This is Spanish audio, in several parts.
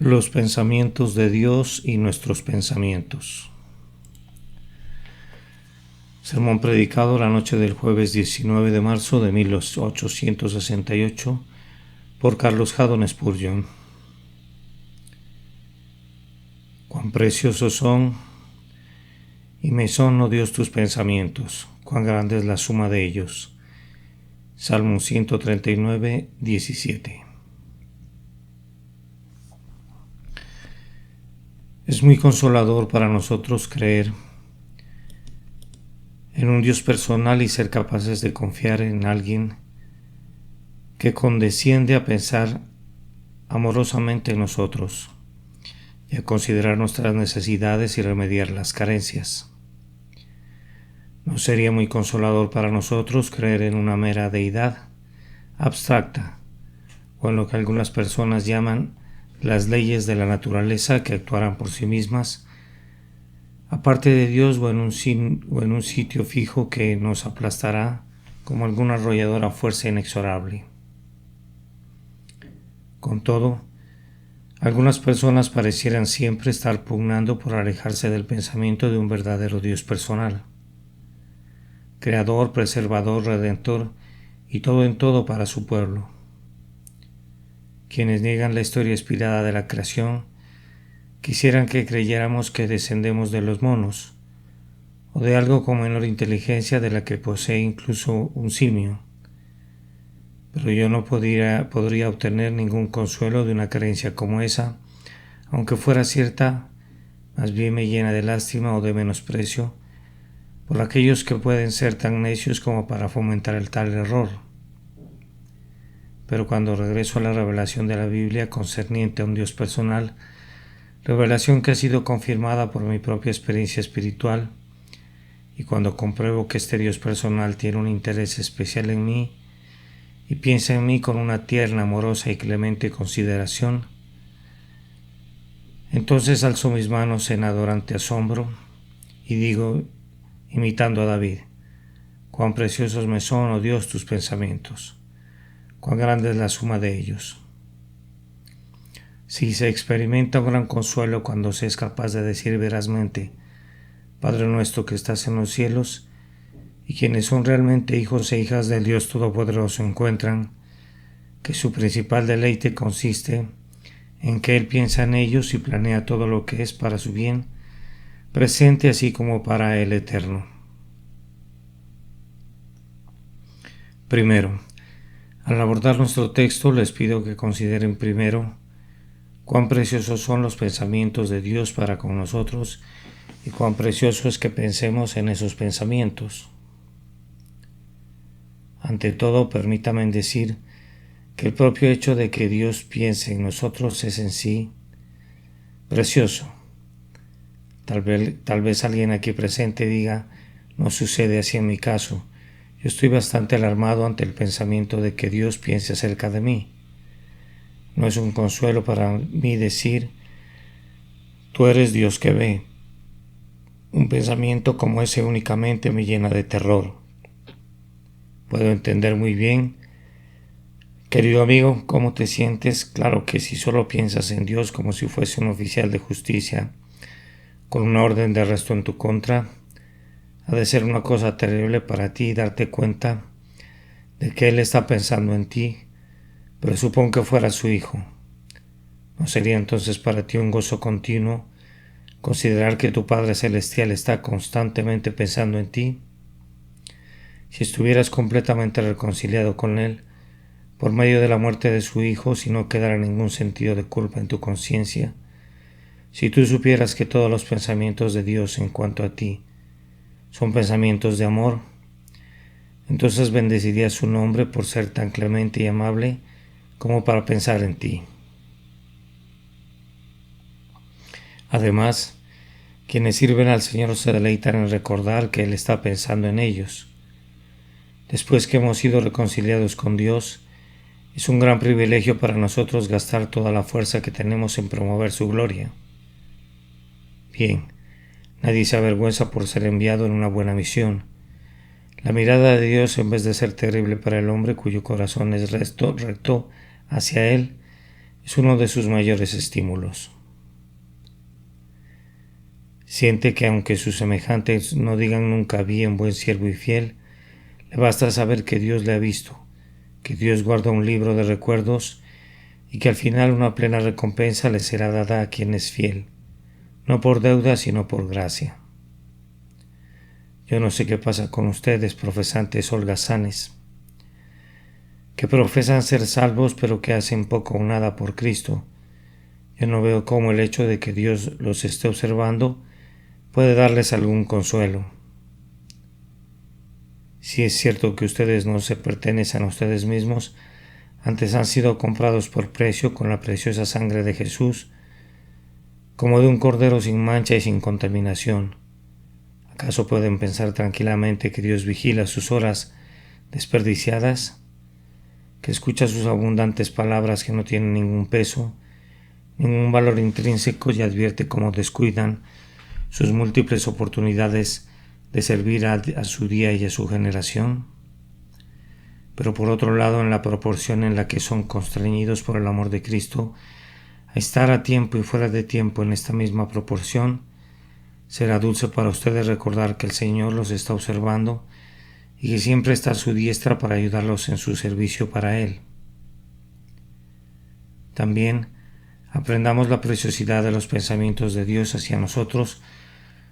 Los pensamientos de Dios y nuestros pensamientos. Sermón predicado la noche del jueves 19 de marzo de 1868 por Carlos Haddon Spurgeon. Cuán preciosos son y me son, oh Dios, tus pensamientos, cuán grande es la suma de ellos. Salmo 139, 17. Es muy consolador para nosotros creer en un Dios personal y ser capaces de confiar en alguien que condesciende a pensar amorosamente en nosotros y a considerar nuestras necesidades y remediar las carencias. ¿No sería muy consolador para nosotros creer en una mera deidad abstracta o en lo que algunas personas llaman las leyes de la naturaleza que actuarán por sí mismas, aparte de Dios, o en un sitio fijo que nos aplastará como alguna arrolladora fuerza inexorable? Con todo, algunas personas parecieran siempre estar pugnando por alejarse del pensamiento de un verdadero Dios personal, creador, preservador, redentor y todo en todo para su pueblo. Quienes niegan la historia inspirada de la creación quisieran que creyéramos que descendemos de los monos o de algo con menor inteligencia de la que posee incluso un simio. Pero yo no podría obtener ningún consuelo de una creencia como esa, aunque fuera cierta, más bien me llena de lástima o de menosprecio por aquellos que pueden ser tan necios como para fomentar el tal error. Pero cuando regreso a la revelación de la Biblia concerniente a un Dios personal, revelación que ha sido confirmada por mi propia experiencia espiritual, y cuando compruebo que este Dios personal tiene un interés especial en mí y piensa en mí con una tierna, amorosa y clemente consideración, entonces alzo mis manos en adorante asombro y digo, imitando a David: cuán preciosos me son, oh Dios, tus pensamientos, cuán grande es la suma de ellos. Si se experimenta un gran consuelo cuando se es capaz de decir verazmente: Padre nuestro que estás en los cielos, y quienes son realmente hijos e hijas del Dios Todopoderoso encuentran que su principal deleite consiste en que Él piensa en ellos y planea todo lo que es para su bien, presente así como para el eterno. Primero, al abordar nuestro texto les pido que consideren primero cuán preciosos son los pensamientos de Dios para con nosotros y cuán precioso es que pensemos en esos pensamientos. Ante todo, permítanme decir que el propio hecho de que Dios piense en nosotros es en sí precioso. Tal vez alguien aquí presente diga: no sucede así en mi caso. Yo estoy bastante alarmado ante el pensamiento de que Dios piense acerca de mí. No es un consuelo para mí decir: tú eres Dios que ve. Un pensamiento como ese únicamente me llena de terror. Puedo entender muy bien, querido amigo, cómo te sientes. Claro que si solo piensas en Dios como si fuese un oficial de justicia con una orden de arresto en tu contra, ha de ser una cosa terrible para ti darte cuenta de que Él está pensando en ti, pero supón que fuera su hijo. ¿No sería entonces para ti un gozo continuo considerar que tu Padre Celestial está constantemente pensando en ti? Si estuvieras completamente reconciliado con Él por medio de la muerte de su Hijo, si no quedara ningún sentido de culpa en tu conciencia, si tú supieras que todos los pensamientos de Dios en cuanto a ti son pensamientos de amor, entonces bendecirías su nombre por ser tan clemente y amable como para pensar en ti. Además, quienes sirven al Señor se deleitan en recordar que Él está pensando en ellos. Después que hemos sido reconciliados con Dios, es un gran privilegio para nosotros gastar toda la fuerza que tenemos en promover su gloria. Bien, nadie se avergüenza por ser enviado en una buena misión. La mirada de Dios, en vez de ser terrible para el hombre cuyo corazón es recto hacia Él, es uno de sus mayores estímulos. Siente que aunque sus semejantes no digan nunca bien, buen siervo y fiel, le basta saber que Dios le ha visto, que Dios guarda un libro de recuerdos y que al final una plena recompensa le será dada a quien es fiel, no por deuda sino por gracia. Yo no sé qué pasa con ustedes, profesantes holgazanes, que profesan ser salvos pero que hacen poco o nada por Cristo. Yo no veo cómo el hecho de que Dios los esté observando puede darles algún consuelo. Si es cierto que ustedes no se pertenecen a ustedes mismos, antes han sido comprados por precio con la preciosa sangre de Jesús, como de un cordero sin mancha y sin contaminación. ¿Acaso pueden pensar tranquilamente que Dios vigila sus horas desperdiciadas? ¿Que escucha sus abundantes palabras que no tienen ningún peso, ningún valor intrínseco y advierte cómo descuidan sus múltiples oportunidades de servir a su día y a su generación? Pero por otro lado, en la proporción en la que son constreñidos por el amor de Cristo a estar a tiempo y fuera de tiempo en esta misma proporción, será dulce para ustedes recordar que el Señor los está observando y que siempre está a su diestra para ayudarlos en su servicio para Él. También aprendamos la preciosidad de los pensamientos de Dios hacia nosotros,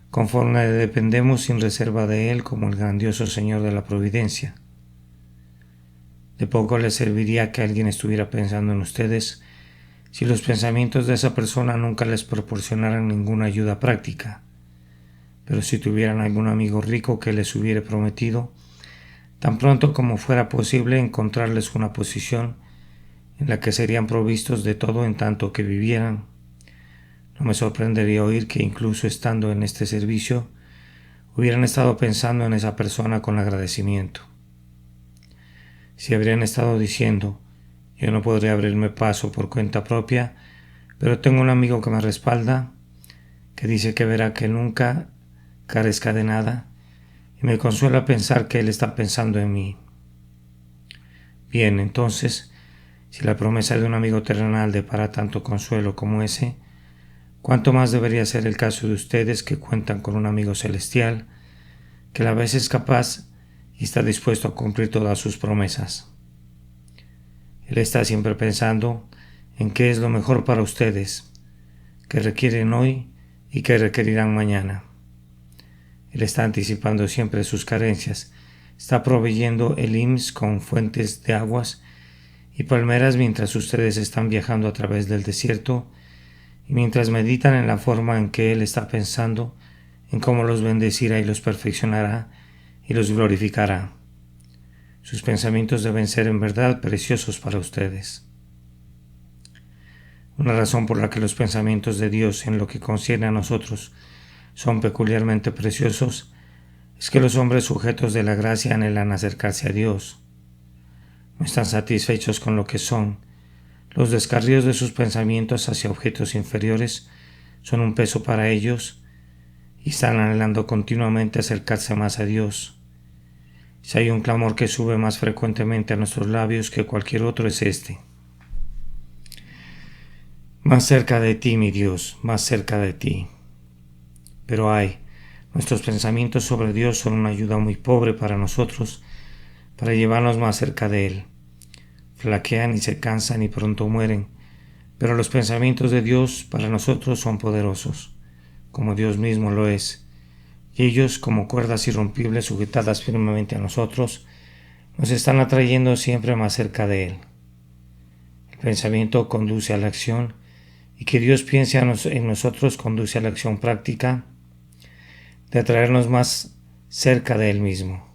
conforme dependemos sin reserva de Él como el grandioso Señor de la providencia. De poco les serviría que alguien estuviera pensando en ustedes si los pensamientos de esa persona nunca les proporcionaran ninguna ayuda práctica. Pero si tuvieran algún amigo rico que les hubiera prometido, tan pronto como fuera posible, encontrarles una posición en la que serían provistos de todo en tanto que vivieran, no me sorprendería oír que incluso estando en este servicio, hubieran estado pensando en esa persona con agradecimiento. Si habrían estado diciendo: yo no podré abrirme paso por cuenta propia, pero tengo un amigo que me respalda, que dice que verá que nunca carezca de nada, y me consuela pensar que él está pensando en mí. Bien, entonces, si la promesa de un amigo terrenal depara tanto consuelo como ese, ¿cuánto más debería ser el caso de ustedes que cuentan con un amigo celestial, que a la vez es capaz y está dispuesto a cumplir todas sus promesas? Él está siempre pensando en qué es lo mejor para ustedes, que requieren hoy y que requerirán mañana. Él está anticipando siempre sus carencias, está proveyendo el IMSS con fuentes de aguas y palmeras mientras ustedes están viajando a través del desierto y mientras meditan en la forma en que Él está pensando en cómo los bendecirá y los perfeccionará y los glorificará. Sus pensamientos deben ser en verdad preciosos para ustedes. Una razón por la que los pensamientos de Dios en lo que concierne a nosotros son peculiarmente preciosos es que los hombres sujetos de la gracia anhelan acercarse a Dios. No están satisfechos con lo que son. Los descarríos de sus pensamientos hacia objetos inferiores son un peso para ellos y están anhelando continuamente acercarse más a Dios. Si hay un clamor que sube más frecuentemente a nuestros labios que cualquier otro, es este: más cerca de ti, mi Dios, más cerca de ti. Pero nuestros pensamientos sobre Dios son una ayuda muy pobre para nosotros, para llevarnos más cerca de Él. Flaquean y se cansan y pronto mueren, pero los pensamientos de Dios para nosotros son poderosos, como Dios mismo lo es, y ellos, como cuerdas irrompibles sujetadas firmemente a nosotros, nos están atrayendo siempre más cerca de Él. El pensamiento conduce a la acción, y que Dios piense en nosotros conduce a la acción práctica de atraernos más cerca de Él mismo.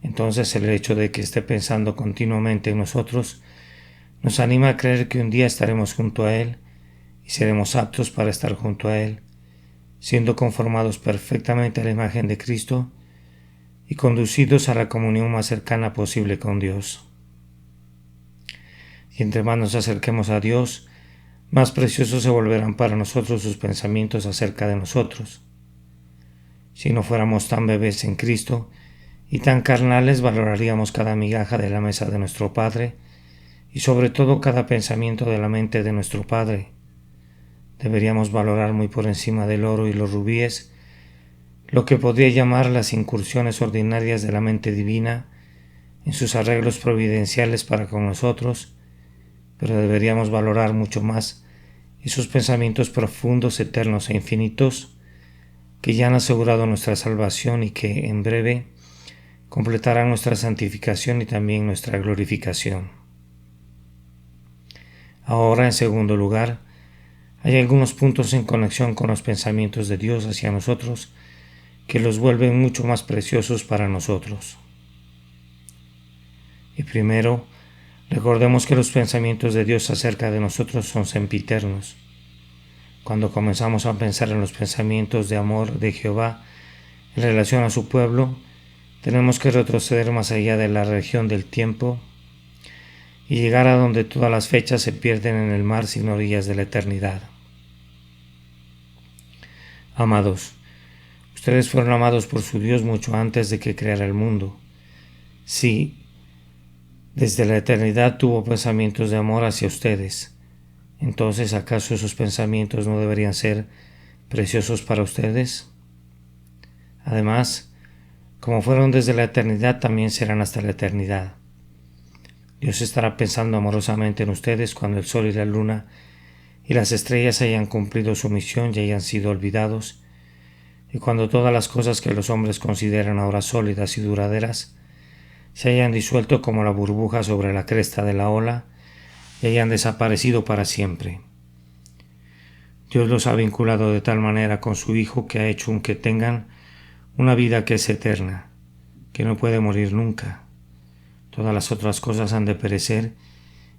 Entonces el hecho de que esté pensando continuamente en nosotros nos anima a creer que un día estaremos junto a Él y seremos aptos para estar junto a Él, siendo conformados perfectamente a la imagen de Cristo y conducidos a la comunión más cercana posible con Dios. Y entre más nos acerquemos a Dios, más preciosos se volverán para nosotros sus pensamientos acerca de nosotros. Si no fuéramos tan bebés en Cristo y tan carnales, valoraríamos cada migaja de la mesa de nuestro Padre y sobre todo cada pensamiento de la mente de nuestro Padre. Deberíamos valorar muy por encima del oro y los rubíes lo que podría llamar las incursiones ordinarias de la mente divina en sus arreglos providenciales para con nosotros, pero deberíamos valorar mucho más esos pensamientos profundos, eternos e infinitos que ya han asegurado nuestra salvación y que en breve completarán nuestra santificación y también nuestra glorificación. Ahora, en segundo lugar, hay algunos puntos en conexión con los pensamientos de Dios hacia nosotros que los vuelven mucho más preciosos para nosotros. Y primero, recordemos que los pensamientos de Dios acerca de nosotros son sempiternos. Cuando comenzamos a pensar en los pensamientos de amor de Jehová en relación a su pueblo, tenemos que retroceder más allá de la región del tiempo y llegar a donde todas las fechas se pierden en el mar sin orillas de la eternidad. Amados, ustedes fueron amados por su Dios mucho antes de que creara el mundo. Sí, desde la eternidad tuvo pensamientos de amor hacia ustedes. Entonces, ¿acaso esos pensamientos no deberían ser preciosos para ustedes? Además, como fueron desde la eternidad, también serán hasta la eternidad. Dios estará pensando amorosamente en ustedes cuando el sol y la luna y las estrellas hayan cumplido su misión y hayan sido olvidados, y cuando todas las cosas que los hombres consideran ahora sólidas y duraderas se hayan disuelto como la burbuja sobre la cresta de la ola y hayan desaparecido para siempre. Dios los ha vinculado de tal manera con su Hijo que ha hecho que tengan una vida que es eterna, que no puede morir nunca. Todas las otras cosas han de perecer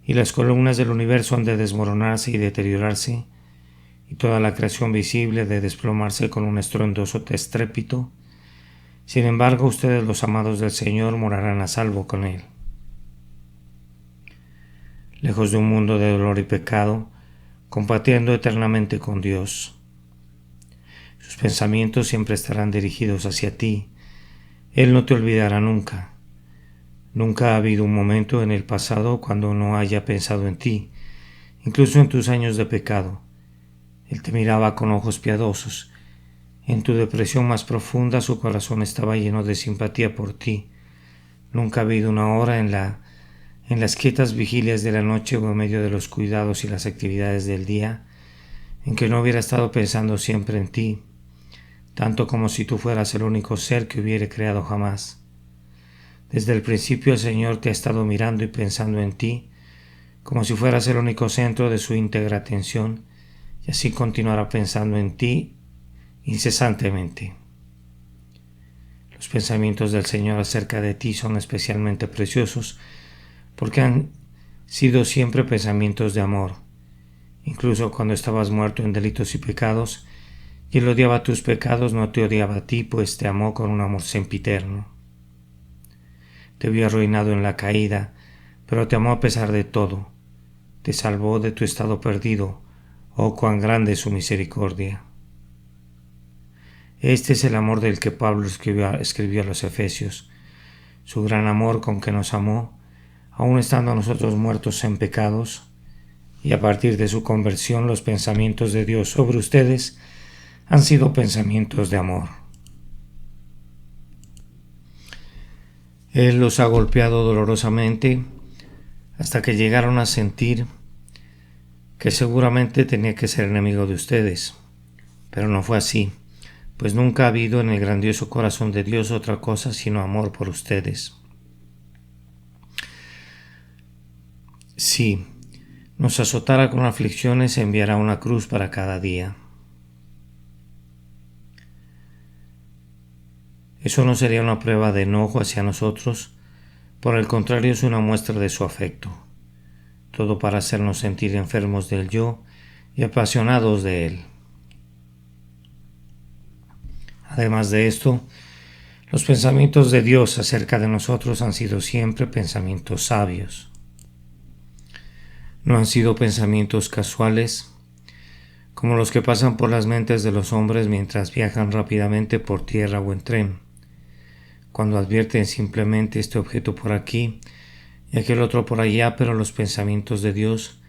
y las columnas del universo han de desmoronarse y deteriorarse, y toda la creación visible de desplomarse con un estruendoso estrépito. Sin embargo, ustedes, los amados del Señor, morarán a salvo con Él. Lejos de un mundo de dolor y pecado, compartiendo eternamente con Dios. Sus pensamientos siempre estarán dirigidos hacia ti. Él no te olvidará nunca. Nunca ha habido un momento en el pasado cuando no haya pensado en ti, incluso en tus años de pecado. Él te miraba con ojos piadosos. En tu depresión más profunda su corazón estaba lleno de simpatía por ti. Nunca ha habido una hora en las quietas vigilias de la noche o en medio de los cuidados y las actividades del día en que no hubiera estado pensando siempre en ti, tanto como si tú fueras el único ser que hubiera creado jamás. Desde el principio el Señor te ha estado mirando y pensando en ti, como si fueras el único centro de su íntegra atención, y así continuará pensando en ti incesantemente. Los pensamientos del Señor acerca de ti son especialmente preciosos, porque han sido siempre pensamientos de amor. Incluso cuando estabas muerto en delitos y pecados, y Él odiaba tus pecados, no te odiaba a ti, pues te amó con un amor sempiterno. Te vio arruinado en la caída, pero te amó a pesar de todo. Te salvó de tu estado perdido. Oh, cuán grande es su misericordia. Este es el amor del que Pablo escribió a los Efesios, su gran amor con que nos amó, aun estando nosotros muertos en pecados, y a partir de su conversión los pensamientos de Dios sobre ustedes han sido pensamientos de amor. Él los ha golpeado dolorosamente hasta que llegaron a sentir que seguramente tenía que ser enemigo de ustedes, pero no fue así, pues nunca ha habido en el grandioso corazón de Dios otra cosa sino amor por ustedes. Si nos azotara con aflicciones, enviará una cruz para cada día. Eso no sería una prueba de enojo hacia nosotros, por el contrario es una muestra de su afecto, todo para hacernos sentir enfermos del yo y apasionados de Él. Además de esto, los pensamientos de Dios acerca de nosotros han sido siempre pensamientos sabios. No han sido pensamientos casuales, como los que pasan por las mentes de los hombres mientras viajan rápidamente por tierra o en tren, cuando advierten simplemente este objeto por aquí y aquel otro por allá, pero los pensamientos de Dios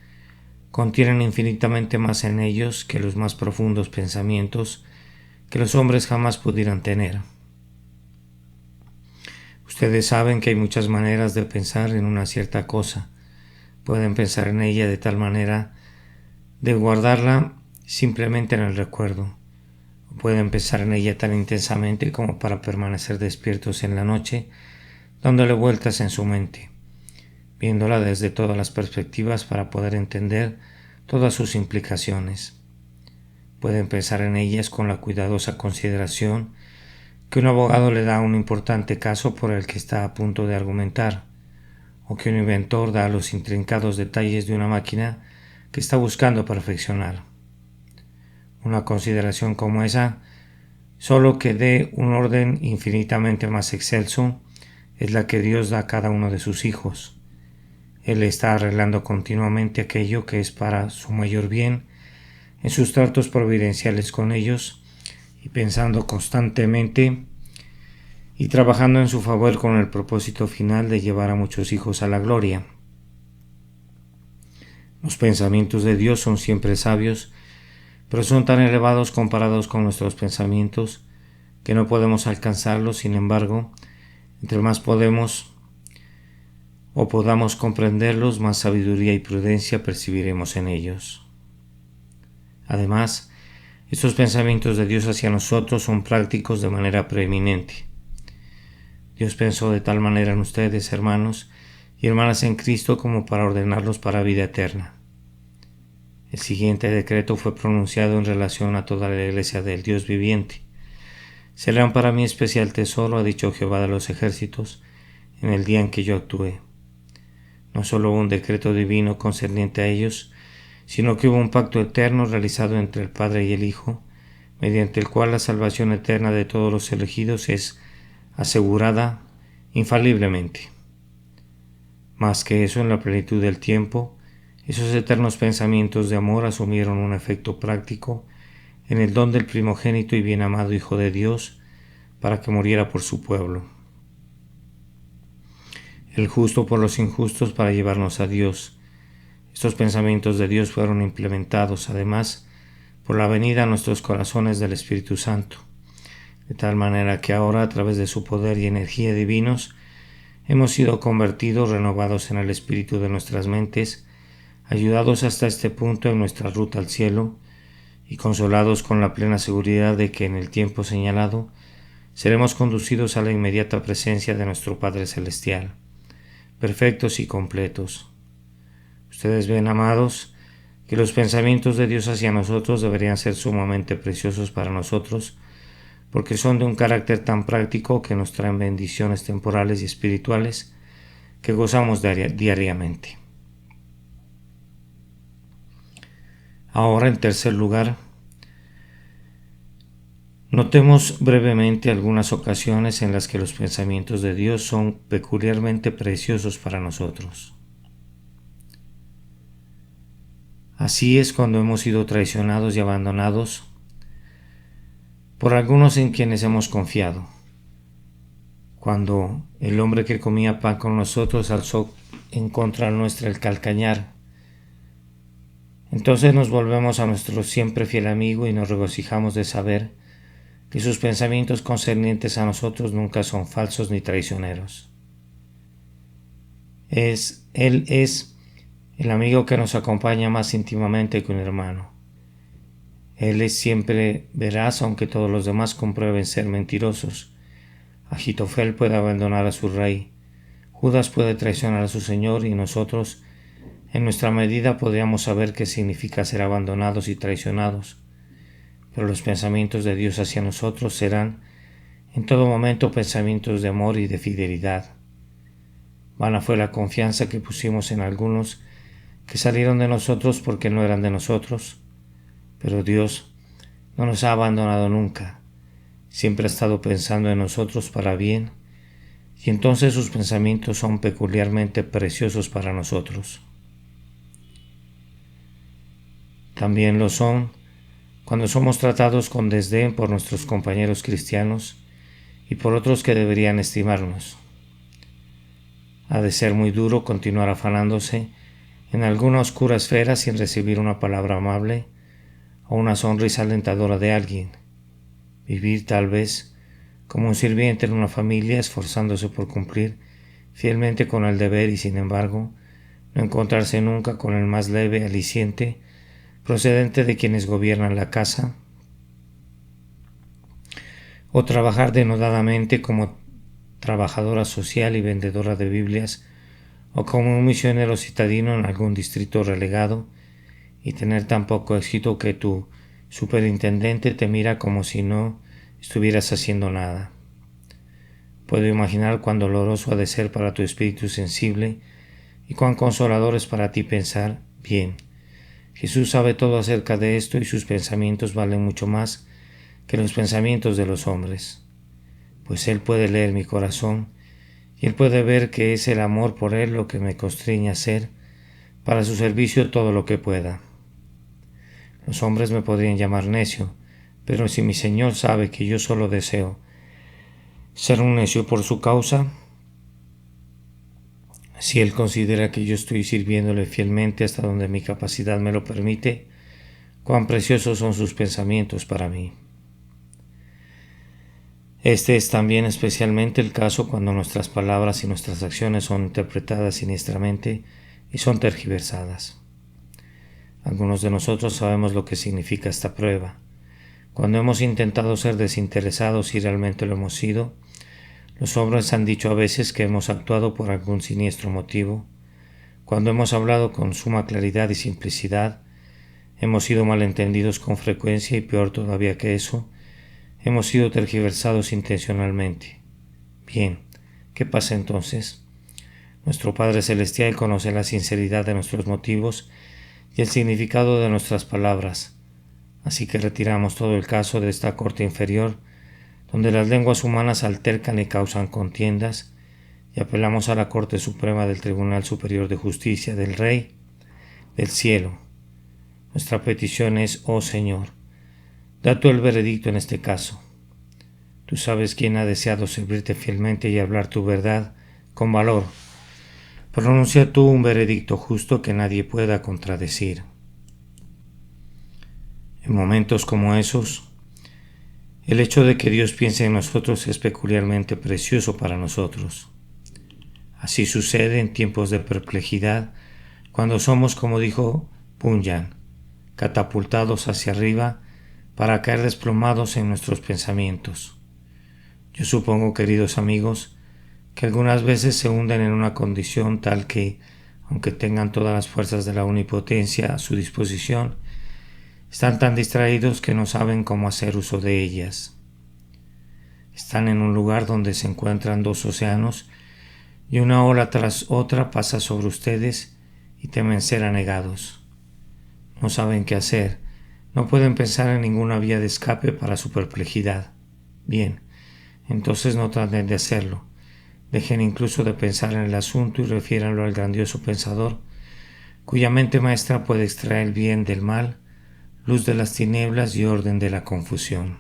contienen infinitamente más en ellos que los más profundos pensamientos que los hombres jamás pudieran tener. Ustedes saben que hay muchas maneras de pensar en una cierta cosa. Pueden pensar en ella de tal manera de guardarla simplemente en el recuerdo. O pueden pensar en ella tan intensamente como para permanecer despiertos en la noche, dándole vueltas en su mente, viéndola desde todas las perspectivas para poder entender todas sus implicaciones. Pueden pensar en ellas con la cuidadosa consideración que un abogado le da a un importante caso por el que está a punto de argumentar, o que un inventor da a los intrincados detalles de una máquina que está buscando perfeccionar. Una consideración como esa, solo que dé un orden infinitamente más excelso, es la que Dios da a cada uno de sus hijos. Él está arreglando continuamente aquello que es para su mayor bien en sus tratos providenciales con ellos, y pensando constantemente y trabajando en su favor con el propósito final de llevar a muchos hijos a la gloria. Los pensamientos de Dios son siempre sabios, pero son tan elevados comparados con nuestros pensamientos que no podemos alcanzarlos. Sin embargo, entre más podamos comprenderlos, más sabiduría y prudencia percibiremos en ellos. Además, estos pensamientos de Dios hacia nosotros son prácticos de manera preeminente. Dios pensó de tal manera en ustedes, hermanos y hermanas en Cristo, como para ordenarlos para vida eterna. El siguiente decreto fue pronunciado en relación a toda la iglesia del Dios viviente. Serán para mí especial tesoro, ha dicho Jehová de los ejércitos, en el día en que yo actué. No solo hubo un decreto divino concerniente a ellos, sino que hubo un pacto eterno realizado entre el Padre y el Hijo, mediante el cual la salvación eterna de todos los elegidos es asegurada infaliblemente. Más que eso, en la plenitud del tiempo, esos eternos pensamientos de amor asumieron un efecto práctico en el don del primogénito y bien amado Hijo de Dios, para que muriera por su pueblo. El justo por los injustos para llevarnos a Dios. Estos pensamientos de Dios fueron implementados, además, por la venida a nuestros corazones del Espíritu Santo, de tal manera que ahora, a través de su poder y energía divinos, hemos sido convertidos, renovados en el espíritu de nuestras mentes, ayudados hasta este punto en nuestra ruta al cielo, y consolados con la plena seguridad de que en el tiempo señalado seremos conducidos a la inmediata presencia de nuestro Padre Celestial, perfectos y completos. Ustedes ven, amados, que los pensamientos de Dios hacia nosotros deberían ser sumamente preciosos para nosotros, porque son de un carácter tan práctico que nos traen bendiciones temporales y espirituales que gozamos diariamente. Ahora, en tercer lugar, notemos brevemente algunas ocasiones en las que los pensamientos de Dios son peculiarmente preciosos para nosotros. Así es cuando hemos sido traicionados y abandonados por algunos en quienes hemos confiado. Cuando el hombre que comía pan con nosotros alzó en contra nuestra el calcañar, entonces nos volvemos a nuestro siempre fiel amigo y nos regocijamos de saber que sus pensamientos concernientes a nosotros nunca son falsos ni traicioneros. Él es el amigo que nos acompaña más íntimamente que un hermano. Él es siempre veraz, aunque todos los demás comprueben ser mentirosos. Ahitofel puede abandonar a su rey, Judas puede traicionar a su señor, y nosotros, en nuestra medida, podríamos saber qué significa ser abandonados y traicionados. Pero los pensamientos de Dios hacia nosotros serán en todo momento pensamientos de amor y de fidelidad. Vana fue la confianza que pusimos en algunos que salieron de nosotros porque no eran de nosotros, pero Dios no nos ha abandonado nunca, siempre ha estado pensando en nosotros para bien, y entonces sus pensamientos son peculiarmente preciosos para nosotros. También lo son cuando somos tratados con desdén por nuestros compañeros cristianos y por otros que deberían estimarnos. Ha de ser muy duro continuar afanándose en alguna oscura esfera sin recibir una palabra amable o una sonrisa alentadora de alguien. Vivir tal vez como un sirviente en una familia esforzándose por cumplir fielmente con el deber y sin embargo no encontrarse nunca con el más leve aliciente procedente de quienes gobiernan la casa, o trabajar denodadamente como trabajadora social y vendedora de Biblias, o como un misionero citadino en algún distrito relegado, y tener tan poco éxito que tu superintendente te mira como si no estuvieras haciendo nada. Puedo imaginar cuán doloroso ha de ser para tu espíritu sensible y cuán consolador es para ti pensar, bien, Jesús sabe todo acerca de esto y sus pensamientos valen mucho más que los pensamientos de los hombres, pues Él puede leer mi corazón y Él puede ver que es el amor por Él lo que me constriña a hacer para su servicio todo lo que pueda. Los hombres me podrían llamar necio, pero si mi Señor sabe que yo solo deseo ser un necio por su causa, si Él considera que yo estoy sirviéndole fielmente hasta donde mi capacidad me lo permite, cuán preciosos son sus pensamientos para mí. Este es también especialmente el caso cuando nuestras palabras y nuestras acciones son interpretadas siniestramente y son tergiversadas. Algunos de nosotros sabemos lo que significa esta prueba. Cuando hemos intentado ser desinteresados y realmente lo hemos sido, los hombres han dicho a veces que hemos actuado por algún siniestro motivo. Cuando hemos hablado con suma claridad y simplicidad, hemos sido malentendidos con frecuencia y peor todavía que eso, hemos sido tergiversados intencionalmente. Bien, ¿qué pasa entonces? Nuestro Padre Celestial conoce la sinceridad de nuestros motivos y el significado de nuestras palabras, así que retiramos todo el caso de esta corte inferior, donde las lenguas humanas altercan y causan contiendas, y apelamos a la Corte Suprema del Tribunal Superior de Justicia del Rey del Cielo. Nuestra petición es, oh Señor, da tú el veredicto en este caso. Tú sabes quién ha deseado servirte fielmente y hablar tu verdad con valor. Pronuncia tú un veredicto justo que nadie pueda contradecir. En momentos como esos, el hecho de que Dios piense en nosotros es peculiarmente precioso para nosotros. Así sucede en tiempos de perplejidad, cuando somos, como dijo Bunyan, catapultados hacia arriba para caer desplomados en nuestros pensamientos. Yo supongo, queridos amigos, que algunas veces se hunden en una condición tal que, aunque tengan todas las fuerzas de la omnipotencia a su disposición, están tan distraídos que no saben cómo hacer uso de ellas. Están en un lugar donde se encuentran dos océanos y una ola tras otra pasa sobre ustedes y temen ser anegados. No saben qué hacer, no pueden pensar en ninguna vía de escape para su perplejidad. Bien, entonces no traten de hacerlo. Dejen incluso de pensar en el asunto y refiéranlo al grandioso pensador, cuya mente maestra puede extraer el bien del mal, luz de las tinieblas y orden de la confusión.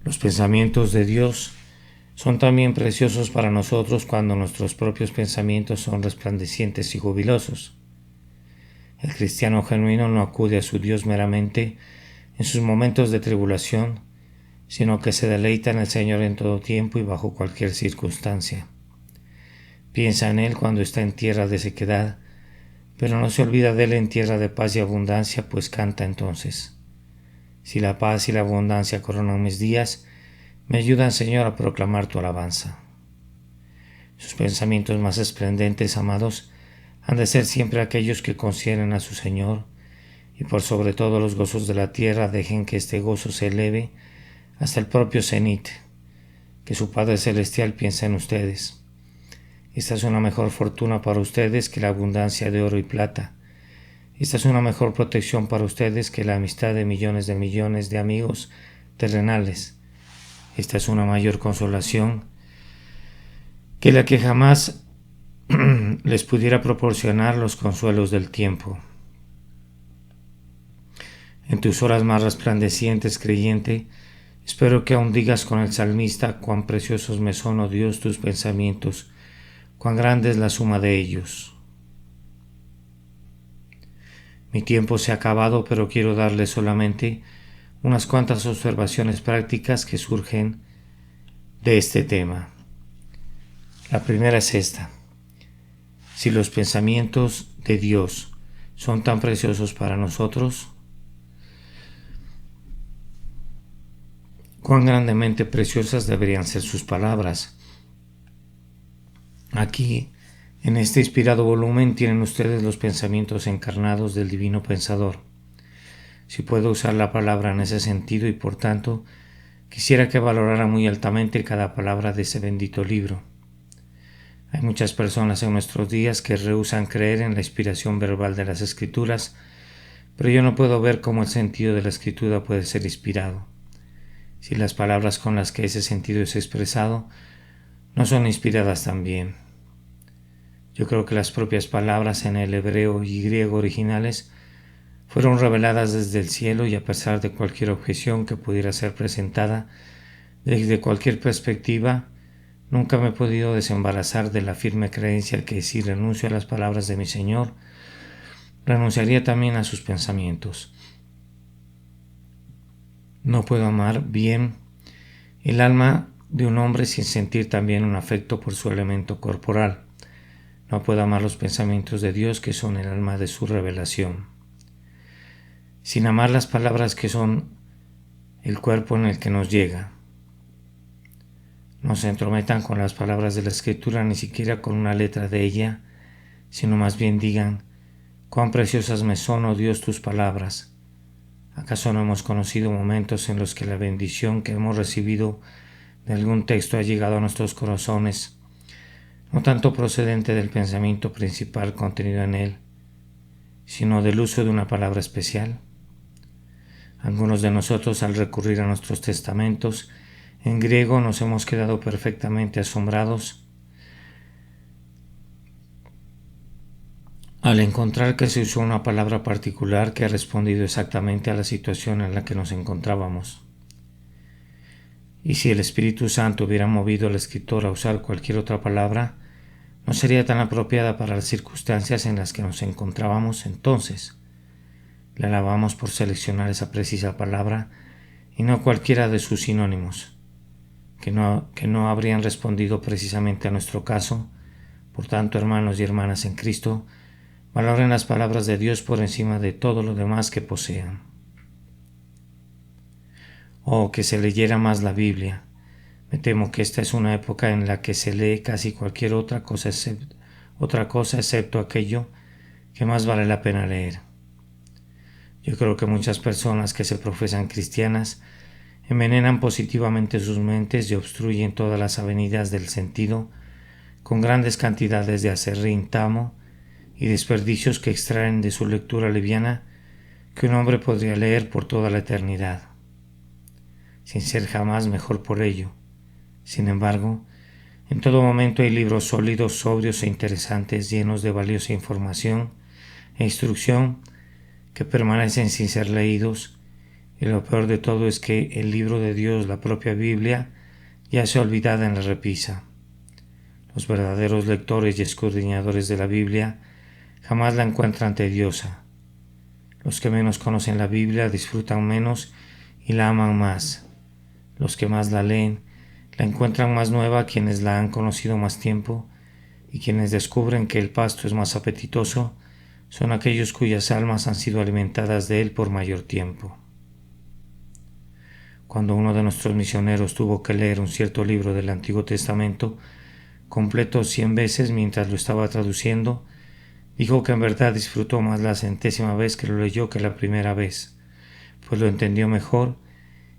Los pensamientos de Dios son también preciosos para nosotros cuando nuestros propios pensamientos son resplandecientes y jubilosos. El cristiano genuino no acude a su Dios meramente en sus momentos de tribulación, sino que se deleita en el Señor en todo tiempo y bajo cualquier circunstancia. Piensa en Él cuando está en tierra de sequedad, pero no se olvida de Él en tierra de paz y abundancia, pues canta entonces: si la paz y la abundancia coronan mis días, me ayudan, Señor, a proclamar tu alabanza. Sus pensamientos más esplendentes, amados, han de ser siempre aquellos que consideren a su Señor, y por sobre todo los gozos de la tierra dejen que este gozo se eleve hasta el propio cenit, que su Padre Celestial piensa en ustedes. Esta es una mejor fortuna para ustedes que la abundancia de oro y plata. Esta es una mejor protección para ustedes que la amistad de millones de amigos terrenales. Esta es una mayor consolación que la que jamás les pudiera proporcionar los consuelos del tiempo. En tus horas más resplandecientes, creyente, Espero que aún digas con el salmista: cuán preciosos me son, oh Dios, tus pensamientos, cuán grande es la suma de ellos. Mi tiempo se ha acabado, pero quiero darle solamente unas cuantas observaciones prácticas que surgen de este tema. La primera es esta: si los pensamientos de Dios son tan preciosos para nosotros, cuán grandemente preciosas deberían ser sus palabras. Aquí, en este inspirado volumen, tienen ustedes los pensamientos encarnados del Divino Pensador. Si puedo usar la palabra en ese sentido, y por tanto, quisiera que valorara muy altamente cada palabra de ese bendito libro. Hay muchas personas en nuestros días que rehúsan creer en la inspiración verbal de las Escrituras, pero yo no puedo ver cómo el sentido de la Escritura puede ser inspirado si las palabras con las que ese sentido es expresado no son inspiradas también. Yo creo que las propias palabras en el hebreo y griego originales fueron reveladas desde el cielo, y a pesar de cualquier objeción que pudiera ser presentada desde cualquier perspectiva, nunca me he podido desembarazar de la firme creencia que si renuncio a las palabras de mi Señor, renunciaría también a sus pensamientos. No puedo amar bien el alma de un hombre sin sentir también un afecto por su elemento corporal. No puedo amar los pensamientos de Dios, que son el alma de su revelación, sin amar las palabras que son el cuerpo en el que nos llega. No se entrometan con las palabras de la Escritura, ni siquiera con una letra de ella, sino más bien digan: cuán preciosas me son, oh Dios, tus palabras. ¿Acaso no hemos conocido momentos en los que la bendición que hemos recibido de algún texto ha llegado a nuestros corazones, no tanto procedente del pensamiento principal contenido en él, sino del uso de una palabra especial? Algunos de nosotros, al recurrir a nuestros testamentos en griego, nos hemos quedado perfectamente asombrados al encontrar que se usó una palabra particular que ha respondido exactamente a la situación en la que nos encontrábamos. Y si el Espíritu Santo hubiera movido al escritor a usar cualquier otra palabra, no sería tan apropiada para las circunstancias en las que nos encontrábamos entonces. Le alabamos por seleccionar esa precisa palabra y no cualquiera de sus sinónimos, que no habrían respondido precisamente a nuestro caso. Por tanto, hermanos y hermanas en Cristo, valoren las palabras de Dios por encima de todo lo demás que posean. O que se leyera más la Biblia. Me temo que esta es una época en la que se lee casi cualquier otra cosa excepto aquello que más vale la pena leer. Yo creo que muchas personas que se profesan cristianas envenenan positivamente sus mentes y obstruyen todas las avenidas del sentido con grandes cantidades de acerrín, tamo y desperdicios que extraen de su lectura liviana que un hombre podría leer por toda la eternidad, sin ser jamás mejor por ello. Sin embargo, en todo momento hay libros sólidos, sobrios e interesantes, llenos de valiosa información e instrucción, que permanecen sin ser leídos, y lo peor de todo es que el libro de Dios, la propia Biblia, yace olvidada en la repisa. Los verdaderos lectores y escudriñadores de la Biblia jamás la encuentran tediosa. Los que menos conocen la Biblia disfrutan menos y la aman más. Los que más la leen la encuentran más nueva quienes la han conocido más tiempo, y quienes descubren que el pasto es más apetitoso son aquellos cuyas almas han sido alimentadas de él por mayor tiempo. Cuando uno de nuestros misioneros tuvo que leer un cierto libro del Antiguo Testamento completo 100 veces mientras lo estaba traduciendo, dijo que en verdad disfrutó más la 100ª vez que lo leyó que la primera vez, pues lo entendió mejor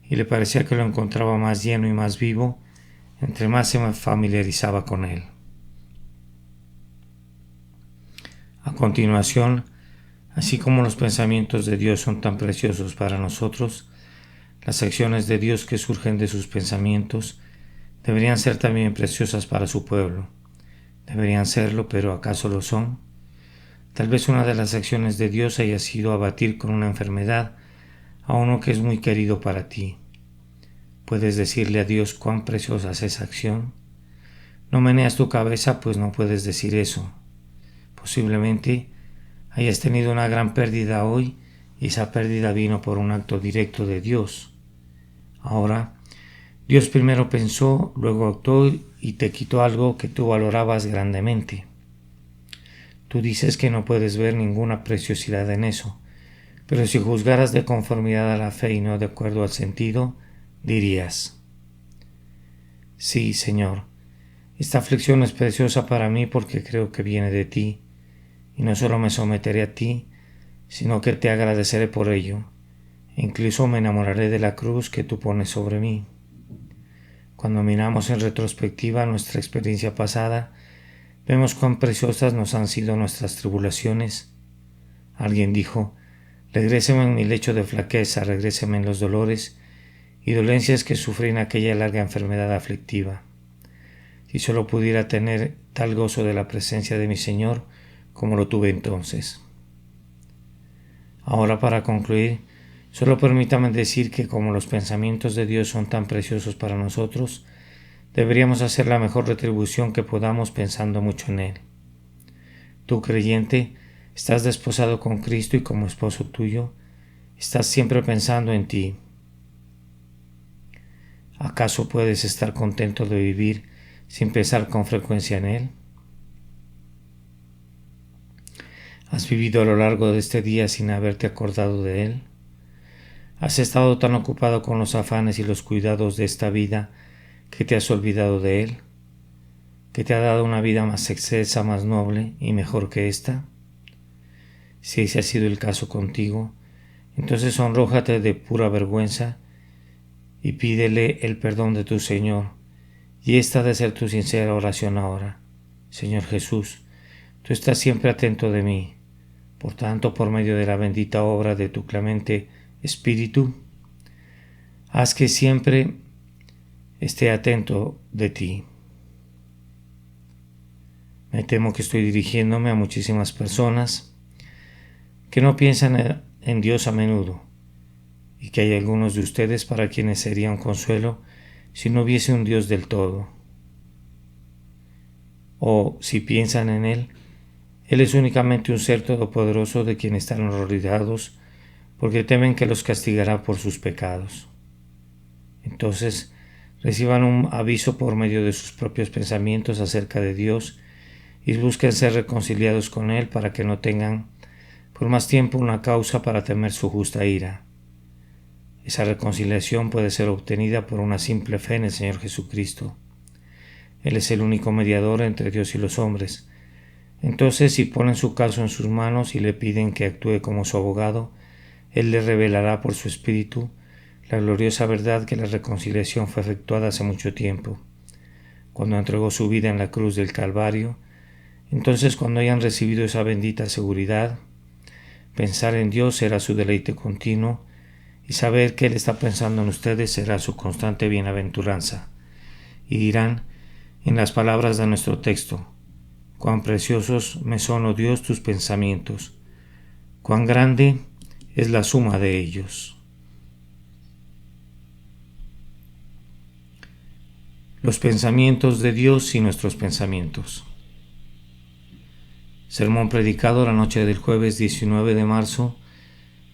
y le parecía que lo encontraba más lleno y más vivo entre más se familiarizaba con él. A continuación, así como los pensamientos de Dios son tan preciosos para nosotros, las acciones de Dios que surgen de sus pensamientos deberían ser también preciosas para su pueblo. Deberían serlo, pero ¿acaso lo son? Tal vez una de las acciones de Dios haya sido abatir con una enfermedad a uno que es muy querido para ti. ¿Puedes decirle a Dios cuán preciosa es esa acción? No meneas tu cabeza, pues no puedes decir eso. Posiblemente hayas tenido una gran pérdida hoy y esa pérdida vino por un acto directo de Dios. Ahora, Dios primero pensó, luego actuó y te quitó algo que tú valorabas grandemente. Tú dices que no puedes ver ninguna preciosidad en eso, pero si juzgaras de conformidad a la fe y no de acuerdo al sentido, dirías: sí, Señor, esta aflicción es preciosa para mí porque creo que viene de ti, y no solo me someteré a ti, sino que te agradeceré por ello, e incluso me enamoraré de la cruz que tú pones sobre mí. Cuando miramos en retrospectiva nuestra experiencia pasada, vemos cuán preciosas nos han sido nuestras tribulaciones. Alguien dijo: regréseme en mi lecho de flaqueza, regréseme en los dolores y dolencias que sufrí en aquella larga enfermedad aflictiva. Si solo pudiera tener tal gozo de la presencia de mi Señor como lo tuve entonces. Ahora, para concluir, solo permítame decir que como los pensamientos de Dios son tan preciosos para nosotros, deberíamos hacer la mejor retribución que podamos pensando mucho en Él. Tú, creyente, estás desposado con Cristo y como esposo tuyo, estás siempre pensando en ti. ¿Acaso puedes estar contento de vivir sin pensar con frecuencia en Él? ¿Has vivido a lo largo de este día sin haberte acordado de Él? ¿Has estado tan ocupado con los afanes y los cuidados de esta vida que te has olvidado de Él? ¿Que te ha dado una vida más excelsa, más noble y mejor que esta? Si ese ha sido el caso contigo, entonces sonrójate de pura vergüenza y pídele el perdón de tu Señor, y esta ha de ser tu sincera oración ahora. Señor Jesús, tú estás siempre atento de mí. Por tanto, por medio de la bendita obra de tu clemente Espíritu, haz que siempre esté atento de ti. Me temo que estoy dirigiéndome a muchísimas personas que no piensan en Dios a menudo, y que hay algunos de ustedes para quienes sería un consuelo si no hubiese un Dios del todo. O si piensan en Él es únicamente un ser todopoderoso de quien están rodeados porque temen que los castigará por sus pecados. Entonces, reciban un aviso por medio de sus propios pensamientos acerca de Dios y busquen ser reconciliados con Él para que no tengan por más tiempo una causa para temer su justa ira. Esa reconciliación puede ser obtenida por una simple fe en el Señor Jesucristo. Él es el único mediador entre Dios y los hombres. Entonces, si ponen su caso en sus manos y le piden que actúe como su abogado, Él les revelará por su Espíritu la gloriosa verdad que la reconciliación fue efectuada hace mucho tiempo, cuando entregó su vida en la cruz del Calvario. Entonces, cuando hayan recibido esa bendita seguridad, pensar en Dios será su deleite continuo, y saber que Él está pensando en ustedes será su constante bienaventuranza. Y dirán, en las palabras de nuestro texto: cuán preciosos me son, oh Dios, tus pensamientos, cuán grande es la suma de ellos. Los pensamientos de Dios y nuestros pensamientos. Sermón predicado la noche del jueves 19 de marzo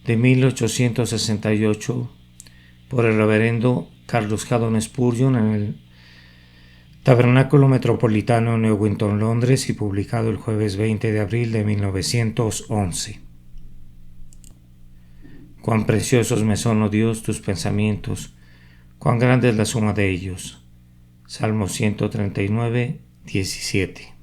de 1868 por el reverendo Carlos Haddon Spurgeon en el Tabernáculo Metropolitano en Newington, Londres, y publicado el jueves 20 de abril de 1911. Cuán preciosos me son, oh Dios, tus pensamientos, cuán grande es la suma de ellos. Salmo 139, 17.